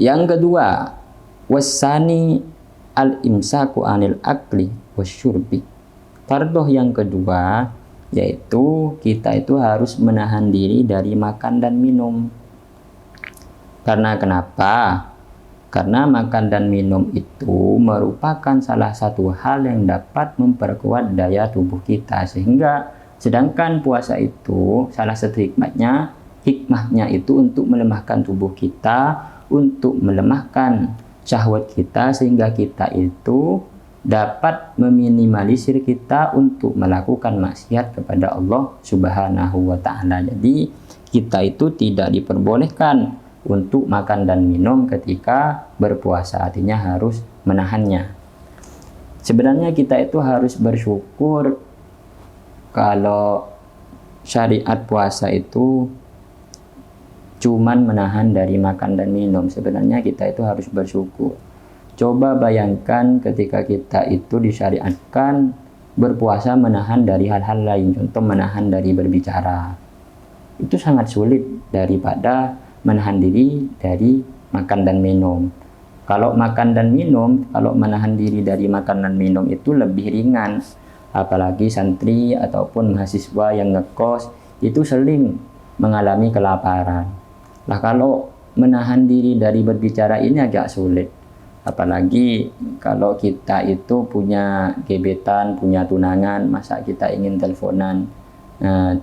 Yang kedua, wasani al-imsaku anil akli wasyurbi. Fardhu yang kedua yaitu kita itu harus menahan diri dari makan dan minum. Karena kenapa? Karena makan dan minum itu merupakan salah satu hal yang dapat memperkuat daya tubuh kita, sehingga sedangkan puasa itu salah satu hikmahnya itu untuk melemahkan tubuh kita, untuk melemahkan syahwat kita, sehingga kita itu dapat meminimalisir kita untuk melakukan maksiat kepada Allah Subhanahu wa Ta'ala. Jadi kita itu tidak diperbolehkan untuk makan dan minum ketika berpuasa, artinya harus menahannya. Sebenarnya kita itu harus bersyukur kalau syariat puasa itu cuman menahan dari makan dan minum. Sebenarnya kita itu harus bersyukur. Coba bayangkan ketika kita itu disyariatkan berpuasa menahan dari hal-hal lain, contoh menahan dari berbicara. Itu sangat sulit daripada menahan diri dari makan dan minum. Kalau makan dan minum, kalau menahan diri dari makan dan minum itu lebih ringan. Apalagi santri ataupun mahasiswa yang ngekos itu sering mengalami kelaparan. Lah kalau menahan diri dari berbicara ini agak sulit. Apalagi kalau kita itu punya gebetan, punya tunangan, masa kita ingin teleponan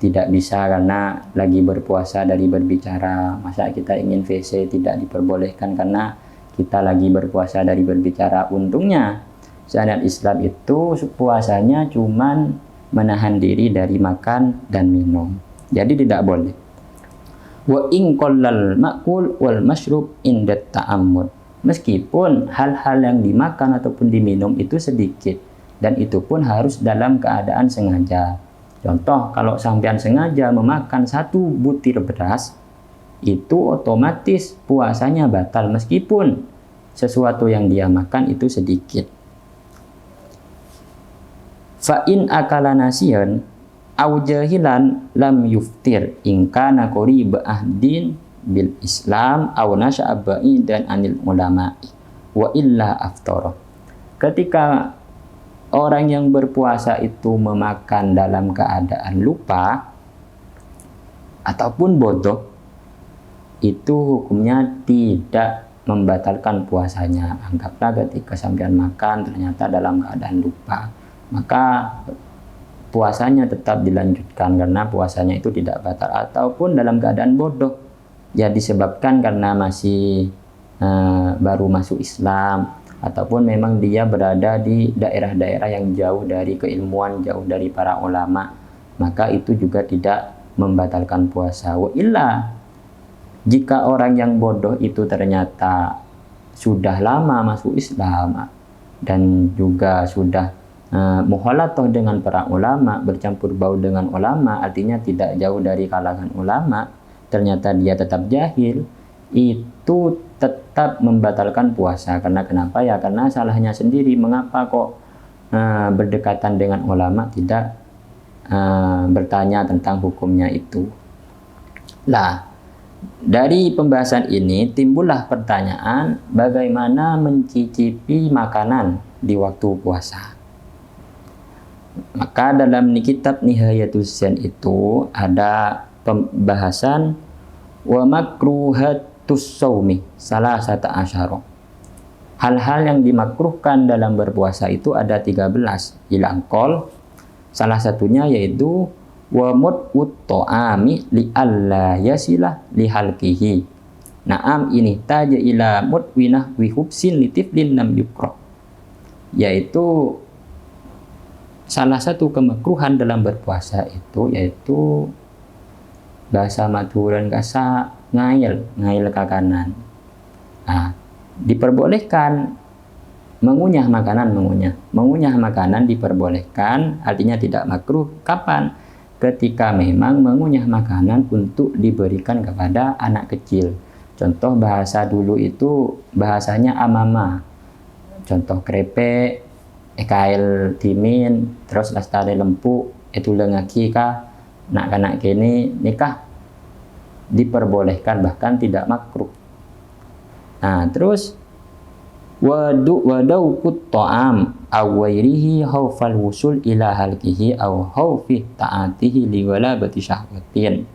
tidak bisa karena lagi berpuasa dari berbicara. Masa kita ingin WC tidak diperbolehkan karena kita lagi berpuasa dari berbicara. Untungnya syariat Islam itu puasanya cuman menahan diri dari makan dan minum. Jadi tidak boleh. Wa in qallal ma'kul wal mashrub inda ta'ammud. Meskipun hal-hal yang dimakan ataupun diminum itu sedikit, dan itu pun harus dalam keadaan sengaja. Contoh, kalau sampean sengaja memakan 1 butir beras, itu otomatis puasanya batal meskipun sesuatu yang dia makan itu sedikit. Fa in akala nasiyan aw jahilan lam yuftir in kana qurib ahdin bil Islam aw nasha'a ba'idan anil ulama wa illa aftara. Ketika orang yang berpuasa itu memakan dalam keadaan lupa ataupun bodoh, itu hukumnya tidak membatalkan puasanya. Anggaplah ketika sampean makan ternyata dalam keadaan lupa, maka puasanya tetap dilanjutkan karena puasanya itu tidak batal. Ataupun dalam keadaan bodoh, ya disebabkan karena masih baru masuk Islam, ataupun memang dia berada di daerah-daerah yang jauh dari keilmuan, jauh dari para ulama, maka itu juga tidak membatalkan puasa. Wa illa, jika orang yang bodoh itu ternyata sudah lama masuk Islam dan juga sudah muhalatoh dengan para ulama, bercampur baur dengan ulama, artinya tidak jauh dari kalangan ulama, ternyata dia tetap jahil, itu tetap membatalkan puasa. Karena kenapa? Ya karena salahnya sendiri. Mengapa kok berdekatan dengan ulama tidak bertanya tentang hukumnya itu? Lah, dari pembahasan ini timbullah pertanyaan bagaimana mencicipi makanan di waktu puasa. Maka dalam kitab Nihayatus Zen itu ada pembahasan wa makruhatus shaumi salasata asyara. Hal-hal yang dimakruhkan dalam berpuasa itu ada 13. Ilangkol, salah satunya yaitu wa mut'ut ta'ami li alla yasilah li halqihi. Naam ini taja ila mutwinah wi hubsin litiflin lam yukra. Yaitu salah satu kemakruhan dalam berpuasa itu yaitu bahasa Maduran kasa ngail ke kanan. Nah, diperbolehkan mengunyah makanan diperbolehkan, artinya tidak makruh. Kapan? Ketika memang mengunyah makanan untuk diberikan kepada anak kecil. Contoh bahasa dulu itu bahasanya amama. Contoh krepek, kail timin, terus lastare lempu, itu lengaki kah, nak kanak kini nikah diperbolehkan, bahkan tidak makruh. Nah, terus wadawqut ta'am awairihi haufal wusul ila halqihi aw haufi ta'atihi liwalabati syahwatin.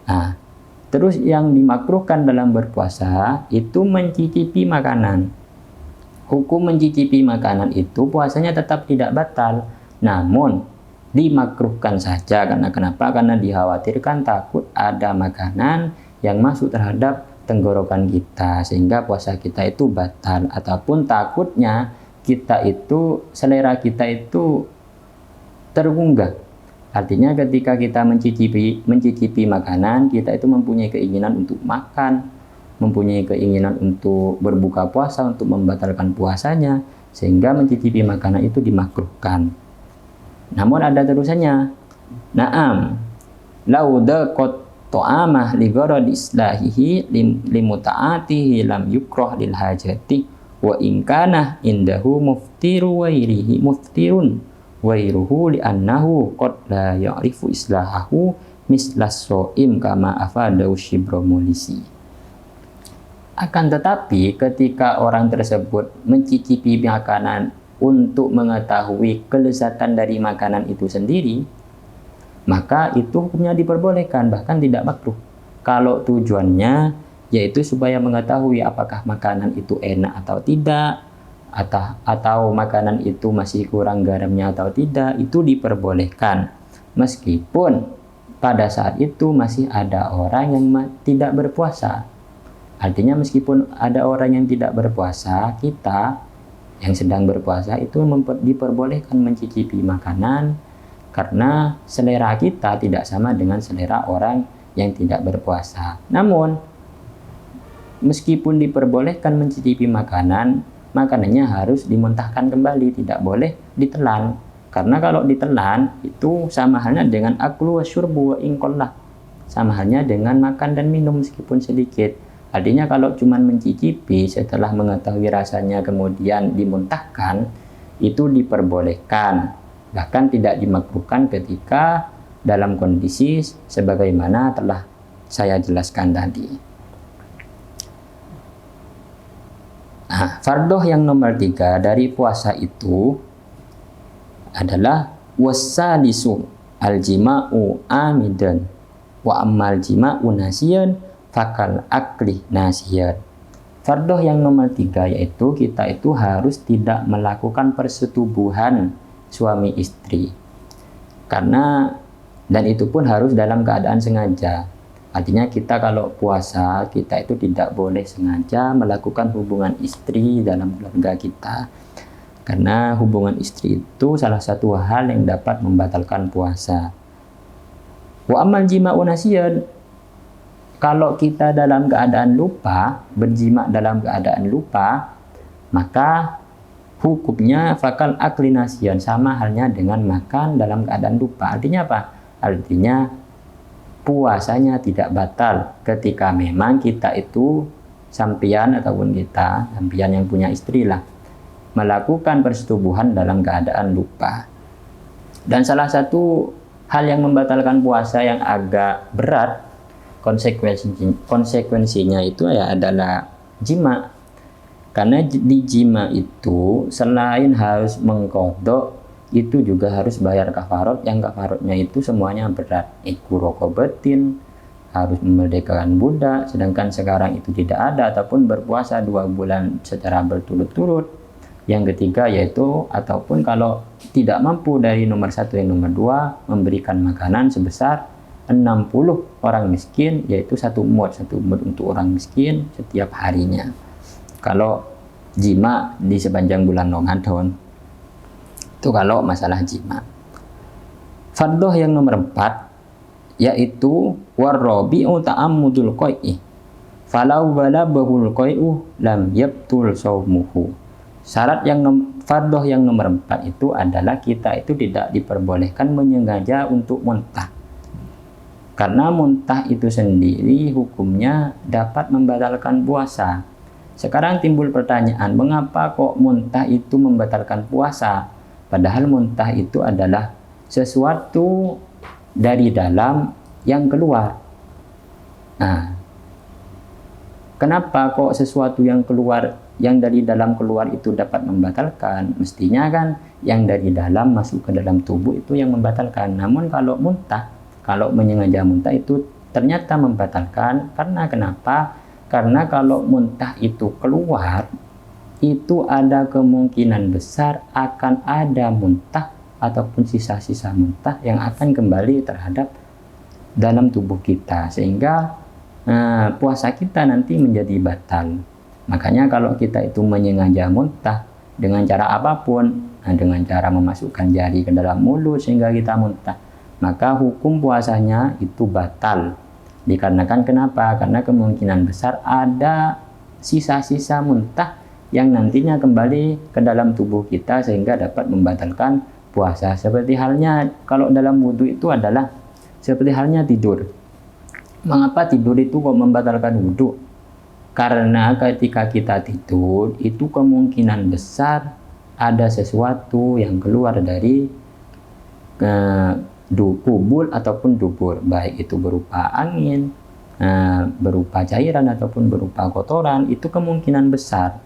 Nah, terus yang dimakruhkan dalam berpuasa itu mencicipi makanan. Hukum mencicipi makanan itu puasanya tetap tidak batal, namun dimakruhkan saja. Karena kenapa? Karena dikhawatirkan takut ada makanan yang masuk terhadap tenggorokan kita sehingga puasa kita itu batal, ataupun takutnya kita itu selera kita itu tergugah. Artinya ketika kita mencicipi makanan, kita itu mempunyai keinginan untuk makan, mempunyai keinginan untuk berbuka puasa, untuk membatalkan puasanya, sehingga mencicipi makanan itu dimakruhkan. Namun ada terusannya. Naam laudaqat ta'amah li gharad islahihi limuta'atihi lam yukrah lil hajati wa in kana indahu muftirun wairuhu li annahu qad la ya'rifu islahahu mislas shaim kama afadahu Syibramulisi. Akan tetapi ketika orang tersebut mencicipi makanan untuk mengetahui kelezatan dari makanan itu sendiri, maka itu hukumnya diperbolehkan, bahkan tidak makruh. Kalau tujuannya yaitu supaya mengetahui apakah makanan itu enak atau tidak, atau makanan itu masih kurang garamnya atau tidak, itu diperbolehkan. Meskipun pada saat itu masih ada orang yang tidak berpuasa. Artinya meskipun ada orang yang tidak berpuasa, kita yang sedang berpuasa itu diperbolehkan mencicipi makanan, karena selera kita tidak sama dengan selera orang yang tidak berpuasa. Namun, meskipun diperbolehkan mencicipi makanan, makanannya harus dimuntahkan kembali, tidak boleh ditelan. Karena kalau ditelan, itu sama halnya dengan aklu wa syurbu wa inqallah. Sama halnya dengan makan dan minum meskipun sedikit. Artinya kalau cuma mencicipi setelah mengetahui rasanya kemudian dimuntahkan, itu diperbolehkan. Bahkan tidak dimakruhkan ketika dalam kondisi sebagaimana telah saya jelaskan tadi. Nah, fardoh yang nomor 3 dari puasa itu adalah wassalisu aljima'u amidan wa ammal jima'u nasiyan fakal akli nasiyan. Fardoh yang nomor 3 yaitu kita itu harus tidak melakukan persetubuhan suami istri, karena dan itu pun harus dalam keadaan sengaja. Artinya kita kalau puasa, kita itu tidak boleh sengaja melakukan hubungan istri dalam keluarga kita, karena hubungan istri itu salah satu hal yang dapat membatalkan puasa. Wa amal jima'u nasiyan, kalau kita dalam keadaan lupa, berjima dalam keadaan lupa, maka hukumnya fakal akli nasiyan, sama halnya dengan makan dalam keadaan lupa. Artinya apa? Artinya puasanya tidak batal ketika memang kita itu sampian yang punya istri lah, melakukan persetubuhan dalam keadaan lupa. Dan salah satu hal yang membatalkan puasa yang agak berat konsekuensinya itu ya adalah jima. Karena di jima itu selain harus mengkodok, itu juga harus bayar kafarot, yang kafarotnya itu semuanya berat. Iku rokobatin, harus memerdekakan budak, sedangkan sekarang itu tidak ada, ataupun berpuasa 2 bulan secara berturut-turut. Yang ketiga yaitu, ataupun kalau tidak mampu dari nomor 1 yang nomor 2, memberikan makanan sebesar 60 orang miskin, yaitu 1 mud untuk orang miskin setiap harinya. Kalau jima di sepanjang bulan Ramadan, itu kalau masalah jima. Fardoh yang nomor 4 yaitu warrabi'u ta'ammudul qai'i falau balabahul qai'u lam yabtul shaumuhu. Fardoh yang nomor 4 itu adalah kita itu tidak diperbolehkan menyengaja untuk muntah, karena muntah itu sendiri hukumnya dapat membatalkan puasa. Sekarang timbul pertanyaan, mengapa kok muntah itu membatalkan puasa? Padahal muntah itu adalah sesuatu dari dalam yang keluar. Nah, kenapa kok sesuatu yang keluar, yang dari dalam keluar itu dapat membatalkan? Mestinya kan yang dari dalam masuk ke dalam tubuh itu yang membatalkan. Namun kalau muntah, kalau menyengaja muntah itu ternyata membatalkan. Karena kenapa? Karena kalau muntah itu keluar, itu ada kemungkinan besar akan ada muntah ataupun sisa-sisa muntah yang akan kembali terhadap dalam tubuh kita, sehingga puasa kita nanti menjadi batal. Makanya kalau kita itu menyengaja muntah dengan cara apapun, dengan cara memasukkan jari ke dalam mulut sehingga kita muntah, maka hukum puasanya itu batal. Dikarenakan kenapa? Karena kemungkinan besar ada sisa-sisa muntah yang nantinya kembali ke dalam tubuh kita sehingga dapat membatalkan puasa. Seperti halnya kalau dalam wudhu itu adalah seperti halnya tidur. Mengapa tidur itu kok membatalkan wudhu? Karena ketika kita tidur itu kemungkinan besar ada sesuatu yang keluar dari kubul ataupun dubur, baik itu berupa angin, berupa cairan ataupun berupa kotoran. Itu kemungkinan besar.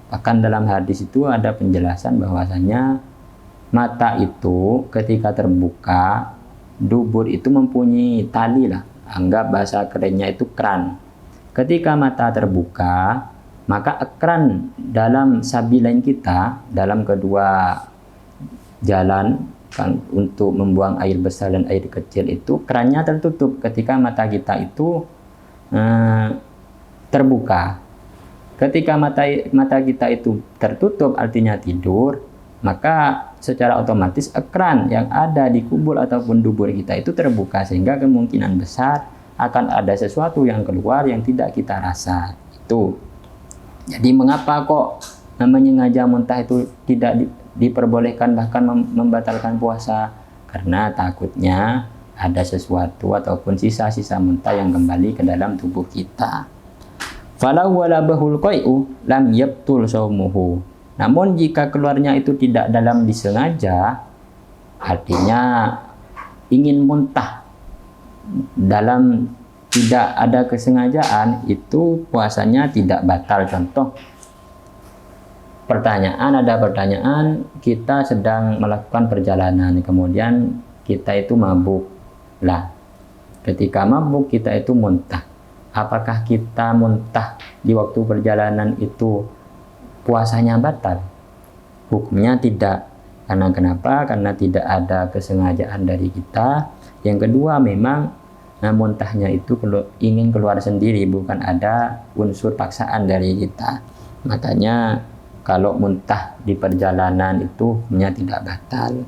Bahkan dalam hadis itu ada penjelasan bahwasanya mata itu ketika terbuka, dubur itu mempunyai tali lah, anggap bahasa kerennya itu keran. Ketika mata terbuka, maka keran dalam sabilain kita, dalam kedua jalan kan, untuk membuang air besar dan air kecil itu kerannya tertutup ketika mata kita itu terbuka. Ketika mata kita itu tertutup artinya tidur, maka secara otomatis keran yang ada di kubul ataupun dubur kita itu terbuka, sehingga kemungkinan besar akan ada sesuatu yang keluar yang tidak kita rasa. Itu. Jadi mengapa kok menyengaja muntah itu tidak diperbolehkan, bahkan membatalkan puasa? Karena takutnya ada sesuatu ataupun sisa-sisa muntah yang kembali ke dalam tubuh kita. Falau walabahul qai'u lam yabtul shaumuhu. Namun jika keluarnya itu tidak dalam disengaja, artinya ingin muntah dalam tidak ada kesengajaan, itu puasanya tidak batal. Contoh, ada pertanyaan, kita sedang melakukan perjalanan, kemudian kita itu mabuk. Lah, ketika mabuk kita itu muntah. Apakah kita muntah di waktu perjalanan itu puasanya batal? Hukumnya tidak. Karena kenapa? Karena tidak ada kesengajaan dari kita. Yang kedua, memang muntahnya itu ingin keluar sendiri, bukan ada unsur paksaan dari kita. Makanya kalau muntah di perjalanan itu hukumnya tidak batal.